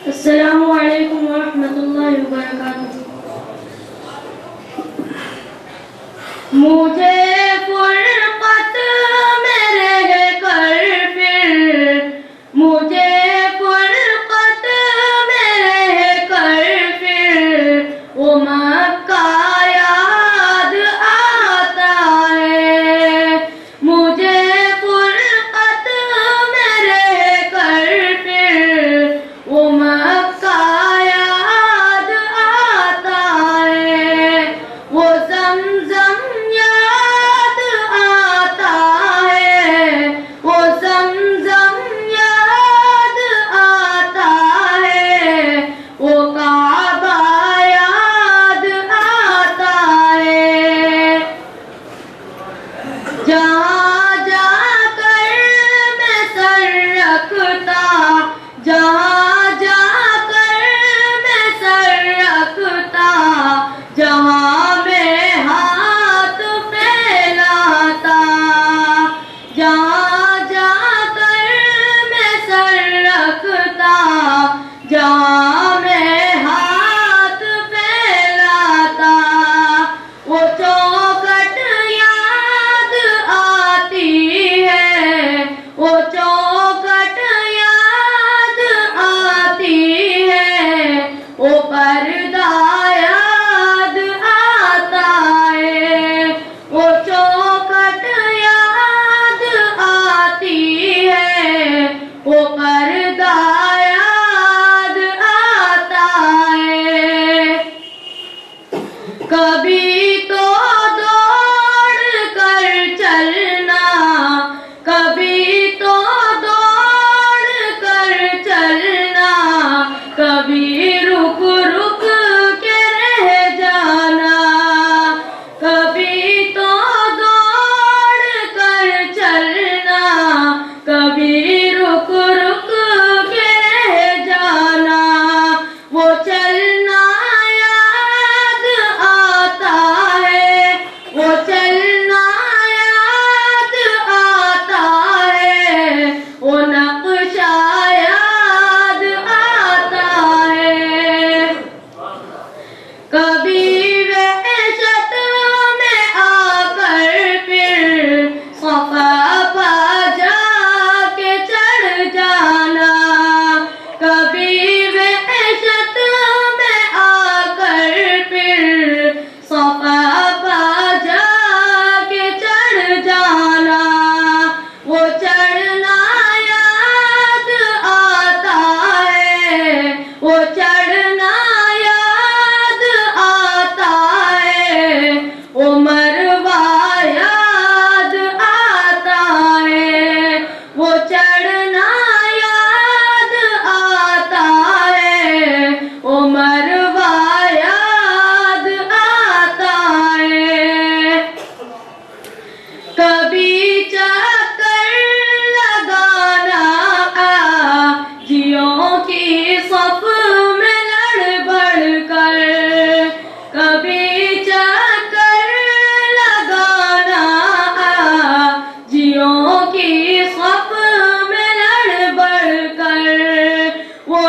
السلام علیکم ورحمۃ اللہ وبرکاتہ۔ مجھے فرقت میں رہ کر پھر، مجھے فرقت میں رہ کر پھر وہ مکہ یاد آتا ہے، مجھے فرقت میں رہ کر پھر وہ مکہ یاد آتا ہے، وہ زمزم یاد آتا ہے، وہ زمزم یاد آتا ہے، وہ کعبہ یاد آتا ہے، جہاں جا کر میں سر رکھتا، جہاں جا کر میں سر رکھتا، جہاں میں ہاتھ پھیلاتا، جہاں جا کر میں سر رکھتا، جہاں میں ہاتھ پھیلاتا، وہ چوکھٹ یاد آتی ہے، وہ چوکھٹ یاد آتی ہے، وہ پردہ یاد آتا ہے، وہ چوکھٹ یاد آتی ہے، وہ پردہ یاد آتا ہے، کبھی تو دوڑ کر چلنا، کبھی تو دوڑ کر چلنا، کبھی رک رک کے رہ جانا، کبھی تو دوڑ کر چلنا، کبھی رک رک کے رہ جانا، وہ چلنا یاد آتا ہے، وہ چلنا یاد آتا ہے، وہ نقشہ یاد آتا ہے، کبھی وحشت میں آ کر پھر صفا پا جا کے چڑھ جانا، کبھی وحشت میں آ کر پھر صفا پا جا کے چڑھ جانا، وہ چڑھنا یاد آتا ہے، وہ چڑھنا یاد آتا ہے، وہ مروا یاد آتا ہے، وہ چڑھنا یاد آتا ہے، وہ مروا یاد آتا ہے، کبھی چکر لگانا جیوں کی صف میں لڑ بڑھ کر، کبھی چکر لگانا جیوں کی صف میں لڑ بڑھ کر، وہ